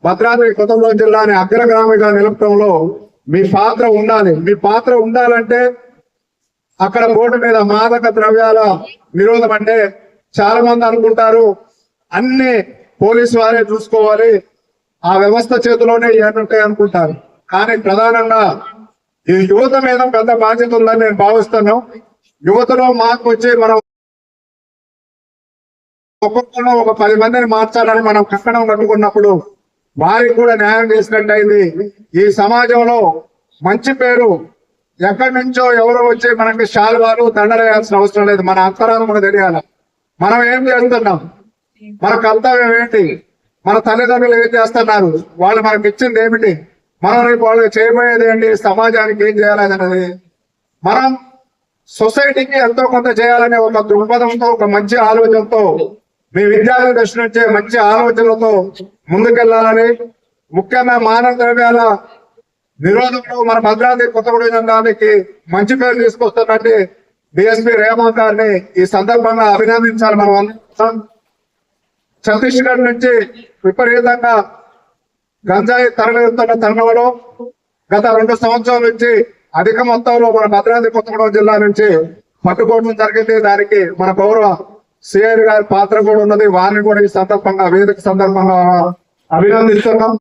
భద్రాద్రి కొత్తగూడెం జిల్లాని అగ్రగామిగా నిలపడంలో మీ పాత్ర ఉండాలి. మీ పాత్ర ఉండాలంటే అక్కడ బోర్డు మీద మాదక ద్రవ్యాల నిరోధం అంటే చాలా మంది అనుకుంటారు అన్ని పోలీసు వారే చూసుకోవాలి, ఆ వ్యవస్థ చేతిలోనే ఏమంటాయి అనుకుంటారు. కానీ ప్రధానంగా ఈ యువత మీద పెద్ద బాధ్యత ఉందని నేను భావిస్తున్నాను. యువతలో మార్పు వచ్చి మనం ఒక్కొక్కరు ఒక 10 మందిని మార్చాలని మనం కట్టడం కట్టుకున్నప్పుడు వారికి కూడా న్యాయం చేసినట్టయింది. ఈ సమాజంలో మంచి పేరు ఎక్కడి నుంచో ఎవరో వచ్చి మనకి శాలువాలు దండలేయాల్సిన అవసరం లేదు. మన అంతరాలు మనకు తెలియాలి. మనం ఏం చేస్తున్నాం, మన కర్తవ్యం ఏంటి, మన తల్లిదండ్రులు ఏం చేస్తున్నారు, వాళ్ళు మనకి ఇచ్చింది ఏమిటి, మనం రేపు వాళ్ళకి చేయబోయేది ఏంటి, సమాజానికి ఏం చేయాలనేది మనం సొసైటీకి ఎంతో కొంత చేయాలనే ఒక దృక్పథంతో, ఒక మంచి ఆలోచనతో, మీ విద్యార్థుల దృష్టి నుంచే మంచి ఆలోచనలతో ముందుకెళ్లాలని, ముఖ్యంగా మానవ ద్రవ్యాల నిరోధంలో మన భద్రాద్రి కొత్తగూడెం జిల్లాకి మంచి పేరు తీసుకొస్తున్నట్టు డిఎస్పీ రేవంత్ గారిని ఈ సందర్భంగా అభినందించాలి. మనం అందరం ఛత్తీస్గఢ్ నుంచి విపరీతంగా గంజాయి తరలిస్తున్న తరుణంలో గత 2 సంవత్సరాల నుంచి అధిక మొత్తంలో మన భద్రాద్రి కొత్తగూడెం జిల్లా నుంచి పట్టుకోవడం జరిగింది. దానికి మన గౌరవ సిఐ గారి పాత్ర కూడా ఉన్నది. వారిని కూడా ఈ సందర్భంగా వేదిక సందర్భంగా అభినందిస్తున్నాం.